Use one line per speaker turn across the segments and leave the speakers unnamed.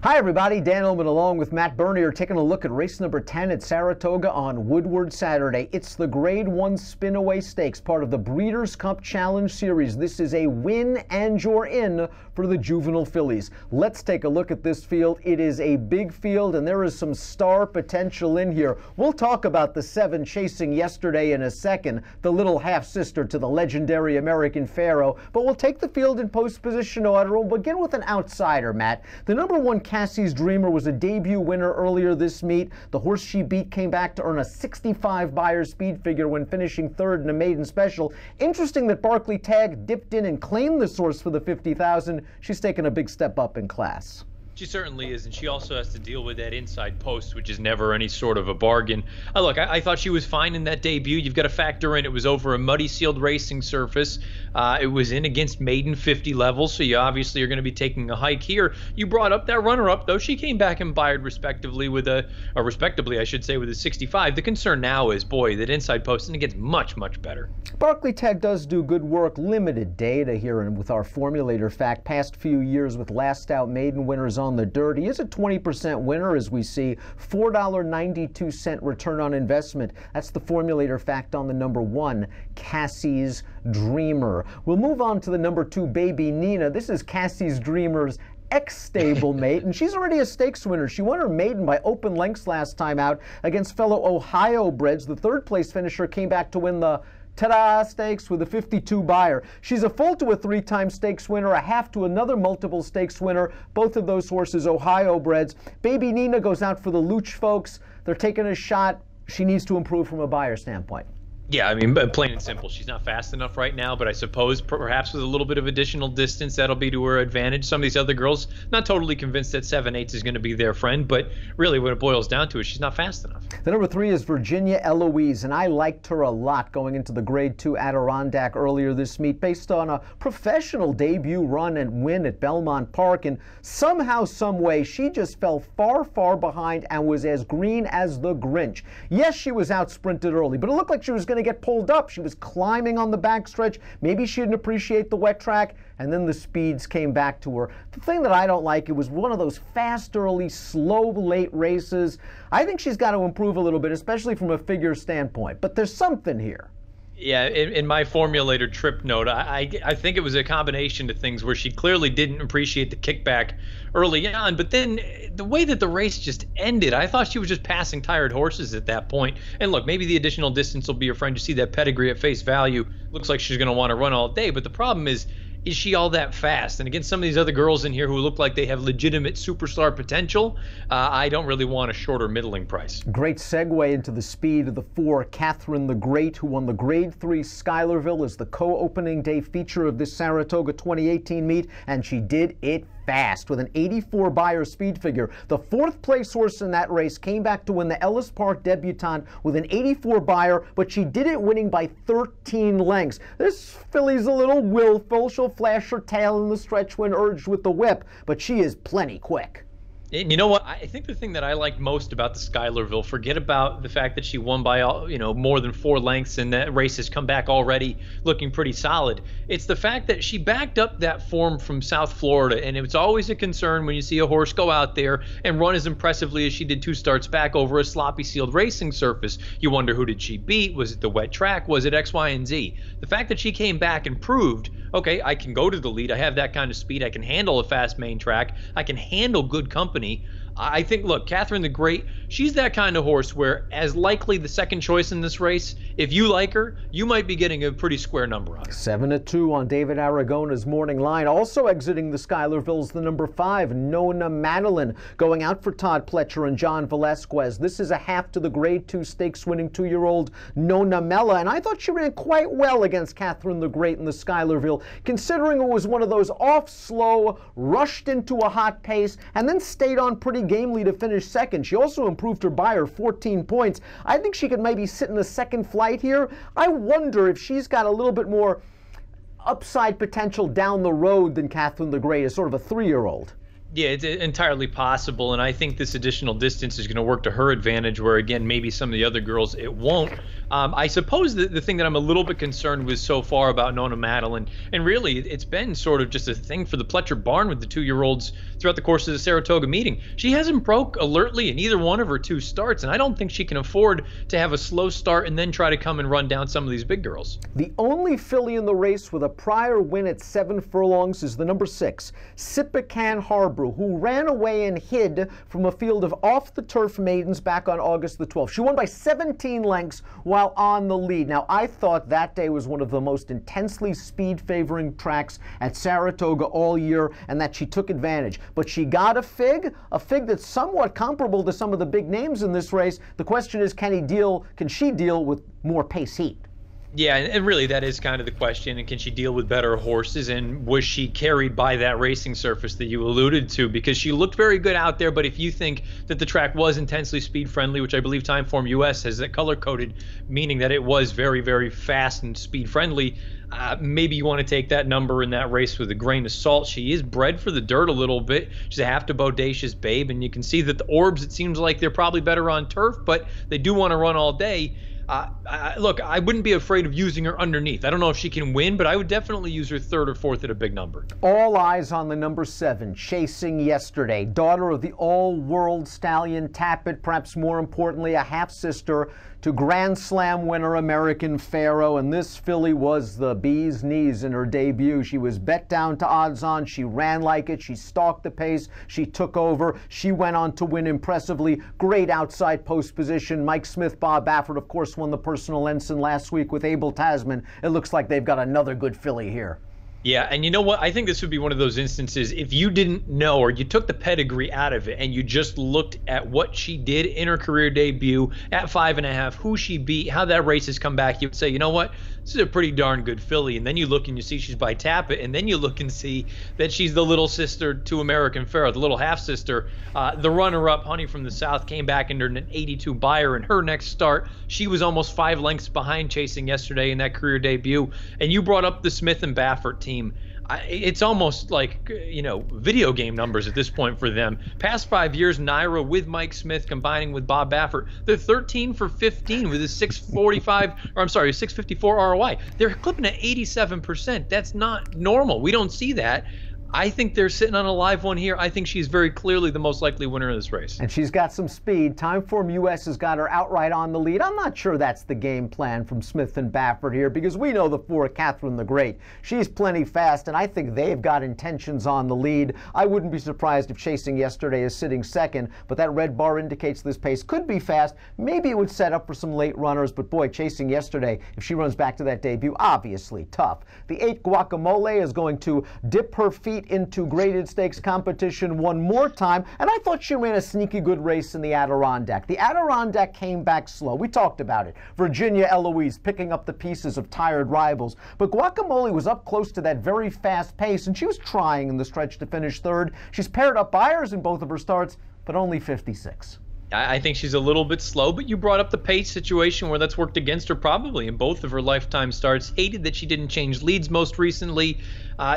Hi everybody, Dan Illman along with Matt Bernier taking a look at race number 10 at Saratoga on Woodward Saturday. It's the Grade 1 Spinaway Stakes, part of the Breeders' Cup Challenge Series. This is a win and you're in for the juvenile fillies. Let's take a look at this field. It is a big field and there is some star potential in here. We'll talk about the 7 chasing yesterday in a second, the little half-sister to the legendary American Pharaoh, but we'll take the field in post-position order. We'll begin with an outsider, Matt. The number 1 Cassie's Dreamer was a debut winner earlier this meet. The horse she beat came back to earn a 65 Beyer speed figure when finishing 3rd in a maiden special. Interesting that Barclay Tagg dipped in and claimed this horse for the 50,000. She's taken a big step up in class.
She certainly is, and she also has to deal with that inside post, which is never any sort of a bargain. Look, I thought she was fine in that debut. You've got to factor in it was over a muddy sealed racing surface. It was in against maiden 50 levels, so you obviously are going to be taking a hike here. You brought up that runner-up, though. She came back and Beyered respectively with respectively, I should say, with a 65. The concern now is, boy, that inside post, and it gets much, much better.
Barclay Tagg does do good work. Limited data here, and with our formulator fact, past few years with last out maiden winners on the dirt. He is a 20% winner, as we see, $4.92 return on investment. That's the formulator fact on the number 1, Cassie's Dreamer. We'll move on to the number 2, Baby Nina. This is Cassie's Dreamer's ex-stablemate, and she's already a stakes winner. She won her maiden by open lengths last time out against fellow Ohio breds. The 3rd place finisher came back to win the Ta-da stakes with a 52 Beyer. She's a full to a 3-time stakes winner, a half to another multiple stakes winner. Both of those horses Ohio breds. Baby Nina goes out for the Luch folks. They're taking a shot. She needs to improve from a Beyer standpoint.
Yeah, I mean, plain and simple. She's not fast enough right now, but I suppose perhaps with a little bit of additional distance, that'll be to her advantage. Some of these other girls, not totally convinced that 7/8 is going to be their friend, but really what it boils down to is she's not fast enough.
The number 3 is Virginia Eloise, and I liked her a lot going into the Grade 2 Adirondack earlier this meet based on a professional debut run and win at Belmont Park, and somehow, some way, she just fell far, far behind and was as green as the Grinch. Yes, she was out sprinted early, but it looked like she was going to get pulled up. She was climbing on the backstretch. Maybe she didn't appreciate the wet track, and then the speeds came back to her. The thing that I don't like, it was one of those fast early, slow late races. I think she's got to improve a little bit, especially from a figure standpoint, but there's something here.
Yeah, in my formulator trip note, I think it was a combination of things where she clearly didn't appreciate the kickback early on, but then the way that the race just ended, I thought she was just passing tired horses at that point. And look, maybe the additional distance will be your friend. You see that pedigree at face value. Looks like she's going to want to run all day, but the problem is she all that fast? And against some of these other girls in here who look like they have legitimate superstar potential, I don't really want a shorter middling price.
Great segue into the speed of the 4, Catherine the Great, who won the Grade 3 Schuylerville as the co-opening day feature of this Saratoga 2018 meet, and she did it fast with an 84 Beyer speed figure. The 4th place horse in that race came back to win the Ellis Park debutante with an 84 Beyer, but she did it winning by 13 lengths. This filly's a little willful. She'll flash her tail in the stretch when urged with the whip, but she is plenty quick.
And you know what? I think the thing that I liked most about the Schuylerville, forget about the fact that she won by more than 4 lengths and that race has come back already looking pretty solid. It's the fact that she backed up that form from South Florida, and it's always a concern when you see a horse go out there and run as impressively as she did 2 starts back over a sloppy sealed racing surface. You wonder, who did she beat? Was it the wet track? Was it X, Y, and Z? The fact that she came back and proved, okay, I can go to the lead. I have that kind of speed. I can handle a fast main track. I can handle good company. I think, look, Catherine the Great, she's that kind of horse where, as likely the second choice in this race, if you like her, you might be getting a pretty square number on her.
7-2 on David Aragona's morning line. Also exiting the Schuylervilles, the number 5, Nona Madeline, going out for Todd Pletcher and John Velasquez. This is a half to the Grade 2 stakes winning 2-year-old Nona Mella, and I thought she ran quite well against Catherine the Great in the Schuylerville, considering it was one of those off slow, rushed into a hot pace, and then stayed on pretty gamely to finish second. She also improved her Beyer 14 points. I think she could maybe sit in the second flight here. I wonder if she's got a little bit more upside potential down the road than Catherine the Great as sort of a 3-year-old.
Yeah, it's entirely possible, and I think this additional distance is going to work to her advantage, where, again, maybe some of the other girls, it won't. I suppose the thing that I'm a little bit concerned with so far about Nona Madeline, and really it's been sort of just a thing for the Pletcher barn with the 2-year-olds throughout the course of the Saratoga meeting. She hasn't broke alertly in either one of her 2 starts, and I don't think she can afford to have a slow start and then try to come and run down some of these big girls.
The only filly in the race with a prior win at 7 furlongs is the number 6, Sipican Harbor, who ran away and hid from a field of off-the-turf maidens back on August the 12th. She won by 17 lengths while on the lead. Now, I thought that day was one of the most intensely speed-favoring tracks at Saratoga all year, and that she took advantage. But she got a fig that's somewhat comparable to some of the big names in this race. The question is, can she deal with more pace heat?
Yeah, and really that is kind of the question. And can she deal with better horses? And was she carried by that racing surface that you alluded to? Because she looked very good out there. But if you think that the track was intensely speed friendly, which I believe Timeform US has that color coded, meaning that it was very, very fast and speed friendly, maybe you want to take that number in that race with a grain of salt. She is bred for the dirt a little bit. She's a half to bodacious babe. And you can see that the orbs, it seems like they're probably better on turf, but they do want to run all day. Look, I wouldn't be afraid of using her underneath. I don't know if she can win, but I would definitely use her 3rd or 4th at a big number.
All eyes on the number 7, Chasing Yesterday, daughter of the all-world stallion Tappet, perhaps more importantly, a half-sister to Grand Slam winner American Pharaoh, and this filly was the bee's knees in her debut. She was bet down to odds on. She ran like it. She stalked the pace. She took over. She went on to win impressively. Great outside post position. Mike Smith, Bob Baffert, of course, won the personal ensign last week with Abel Tasman. It looks like they've got another good filly here.
Yeah, and you know what? I think this would be one of those instances, if you didn't know or you took the pedigree out of it and you just looked at what she did in her career debut at 5.5, who she beat, how that race has come back, you would say, you know what? This is a pretty darn good filly. And then you look and you see she's by Tappet, and then you look and see that she's the little sister to American Pharaoh, the little half-sister. The runner-up, Honey from the South, came back under an 82 buyer in her next start. She was almost 5 lengths behind Chasing Yesterday in that career debut. And you brought up the Smith and Baffert team. It's almost like, video game numbers at this point for them. Past 5 years, Naira with Mike Smith combining with Bob Baffert, they're 13 for 15 with a 654 ROI. They're clipping at 87%. That's not normal. We don't see that. I think they're sitting on a live one here. I think she's very clearly the most likely winner of this race.
And she's got some speed. Timeform US has got her outright on the lead. I'm not sure that's the game plan from Smith and Baffert here, because we know the 4, Catherine the Great. She's plenty fast, and I think they've got intentions on the lead. I wouldn't be surprised if Chasing Yesterday is sitting 2nd, but that red bar indicates this pace could be fast. Maybe it would set up for some late runners, but boy, Chasing Yesterday, if she runs back to that debut, obviously tough. The 8, Guacamole, is going to dip her feet into graded stakes competition one more time, and I thought she ran a sneaky good race in the Adirondack. The Adirondack came back slow. We talked about it. Virginia Eloise picking up the pieces of tired rivals, but Guacamole was up close to that very fast pace, and she was trying in the stretch to finish 3rd. She's paired up buyers in both of her starts, but only 56.
I think she's a little bit slow, but you brought up the pace situation where that's worked against her probably in both of her lifetime starts. Hated that she didn't change leads most recently.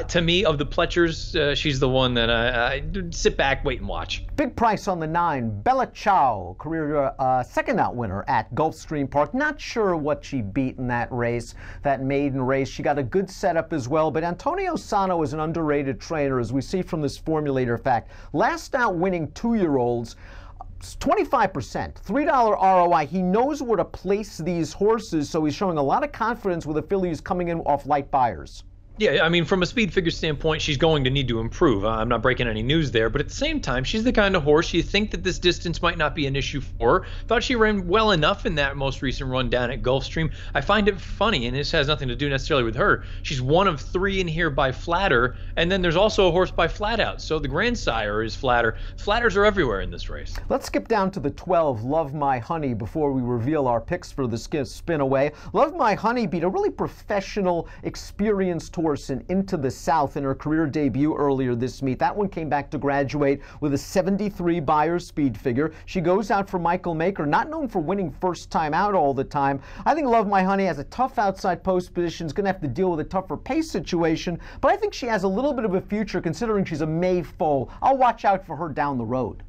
To me, of the Pletchers, she's the one that I sit back, wait and watch.
Big price on the 9, Bella Ciao, career second out winner at Gulfstream Park. Not sure what she beat in that race, that maiden race. She got a good setup as well, but Antonio Sano is an underrated trainer, as we see from this formulator fact. Last out winning 2-year-olds, 25%, $3 ROI. He knows where to place these horses, so he's showing a lot of confidence with a filly who's coming in off light buyers.
Yeah, I mean, from a speed figure standpoint, she's going to need to improve. I'm not breaking any news there, but at the same time, she's the kind of horse you think that this distance might not be an issue for her. Thought she ran well enough in that most recent run down at Gulfstream. I find it funny, and this has nothing to do necessarily with her. She's one of 3 in here by Flatter, and then there's also a horse by Flatout. So the grandsire is Flatter. Flatters are everywhere in this race.
Let's skip down to the 12, Love My Honey, before we reveal our picks for the Spinaway. Love My Honey beat a really professional, experienced horse in Into the South in her career debut earlier this meet. That one came back to graduate with a 73 buyer speed figure. She goes out for Michael Maker, not known for winning first time out all the time. I think Love My Honey has a tough outside post position, is going to have to deal with a tougher pace situation, but I think she has a little bit of a future considering she's a May foal. I'll watch out for her down the road.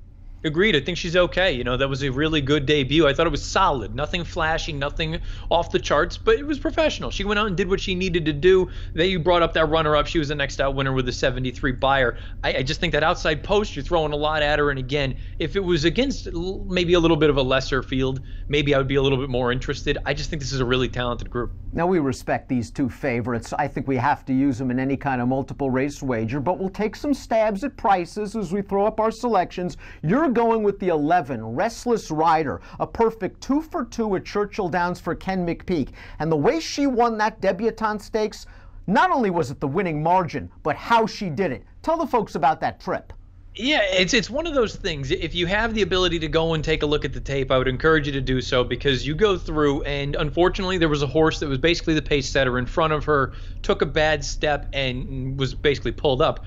Agreed. I think she's okay. That was a really good debut. I thought it was solid. Nothing flashy, nothing off the charts, but it was professional. She went out and did what she needed to do. Then you brought up that runner-up. She was the next out winner with a 73 buyer. I just think that outside post, you're throwing a lot at her. And again, if it was against maybe a little bit of a lesser field, maybe I would be a little bit more interested. I just think this is a really talented group.
Now, we respect these two favorites. I think we have to use them in any kind of multiple race wager, but we'll take some stabs at prices as we throw up our selections. You're going with the 11, Restless Rider, a perfect 2 for 2 at Churchill Downs for Ken McPeak. And the way she won that debutante stakes, not only was it the winning margin, but how she did it. Tell the folks about that trip.
Yeah, it's one of those things. If you have the ability to go and take a look at the tape, I would encourage you to do so, because you go through and unfortunately there was a horse that was basically the pace setter in front of her, took a bad step and was basically pulled up.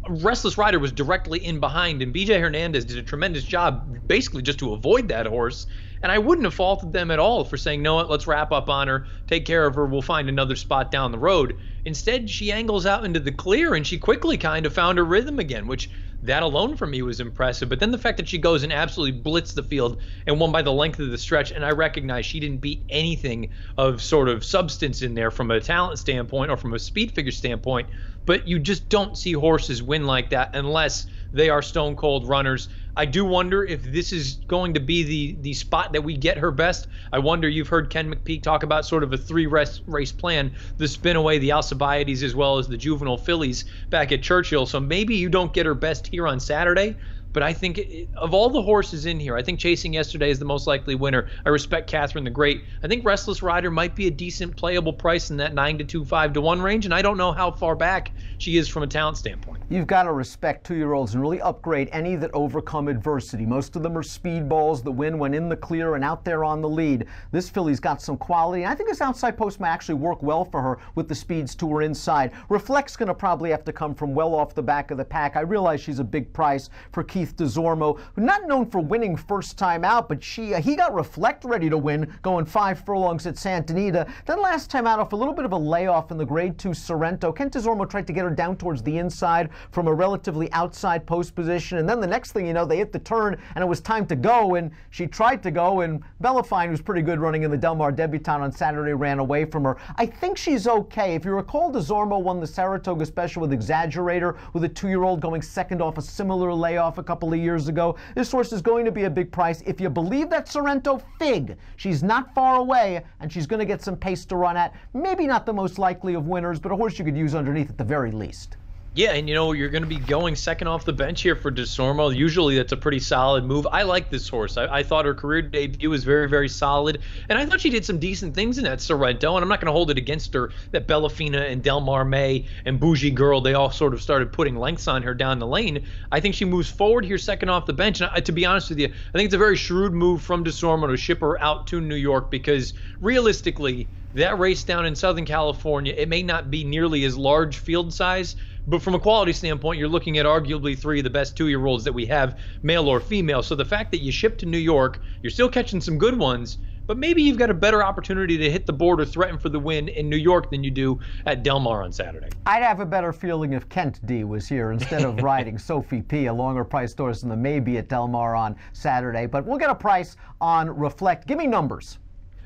Restless Rider was directly in behind, and BJ Hernandez did a tremendous job basically just to avoid that horse. And I wouldn't have faulted them at all for saying, no, let's wrap up on her, take care of her, we'll find another spot down the road. Instead, she angles out into the clear, and she quickly kind of found her rhythm again, which that alone for me was impressive. But then the fact that she goes and absolutely blitzed the field and won by the length of the stretch, and I recognize she didn't beat anything of sort of substance in there from a talent standpoint or from a speed figure standpoint, but you just don't see horses win like that unless they are stone cold runners. I do wonder if this is going to be the spot that we get her best. I wonder, you've heard Ken McPeak talk about sort of a 3-race plan, the Spinaway, the Alcibiades, as well as the juvenile fillies back at Churchill. So maybe you don't get her best here on Saturday. But I think of all the horses in here, I think Chasing Yesterday is the most likely winner. I respect Catherine the Great. I think Restless Rider might be a decent playable price in that 9-2, 5-1 range, and I don't know how far back she is from a talent standpoint.
You've got to respect 2-year-olds and really upgrade any that overcome adversity. Most of them are speedballs that win when in the clear and out there on the lead. This filly's got some quality, and I think this outside post might actually work well for her with the speeds to her inside. Reflect's going to probably have to come from well off the back of the pack. I realize she's a big price for Keith DeZormo, not known for winning first time out, but he got Reflect ready to win, going 5 furlongs at Santa Anita. Then last time out, off a little bit of a layoff in the Grade 2 Sorrento, Ken DeZormo tried to get her down towards the inside from a relatively outside post position, and then the next thing you know, they hit the turn, and it was time to go, and she tried to go, and Bellafine, who's pretty good running in the Del Mar debutante on Saturday, ran away from her. I think she's okay. If you recall, DeZormo won the Saratoga Special with Exaggerator, with a 2-year-old going second off a similar layoff a couple of years ago. This horse is going to be a big price. If you believe that Sorrento fig, she's not far away, and she's going to get some pace to run at. Maybe not the most likely of winners, but a horse you could use underneath at the very least.
Yeah, and you're going to be going second off the bench here for DeSormo. Usually that's a pretty solid move. I like this horse. I thought her career debut was very, very solid, and I thought she did some decent things in that Sorrento, and I'm not going to hold it against her that Bellafina and Del Mar May and Bougie Girl, they all sort of started putting lengths on her down the lane. I think she moves forward here second off the bench, and to be honest with you, I think it's a very shrewd move from DeSormo to ship her out to New York, because realistically, that race down in Southern California, it may not be nearly as large field size, but from a quality standpoint, you're looking at arguably 3 of the best 2-year-olds that we have, male or female. So the fact that you ship to New York, you're still catching some good ones, but maybe you've got a better opportunity to hit the board or threaten for the win in New York than you do at Del Mar on Saturday.
I'd have a better feeling if Kent D was here instead of riding Sophie P, a longer priced horse than the maybe at Del Mar on Saturday. But we'll get a price on Reflect. Give me numbers.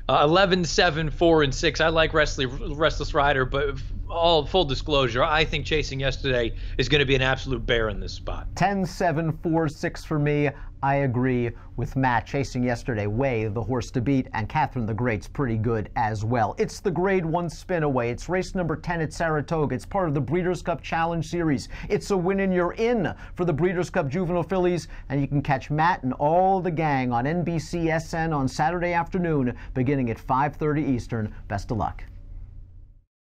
11, 7, 4, and 6. I like Restless Rider, but all full disclosure, I think Chasing Yesterday is going to be an absolute bear in this spot.
10, 7, 4, 6 for me. I agree with Matt. Chasing Yesterday, way the horse to beat, and Catherine the Great's pretty good as well. It's the Grade 1 Spinaway. It's race number 10 at Saratoga. It's part of the Breeders' Cup Challenge Series. It's a win and you're in for the Breeders' Cup Juvenile Fillies, and you can catch Matt and all the gang on NBCSN on Saturday afternoon, beginning at 5:30 Eastern. Best of luck.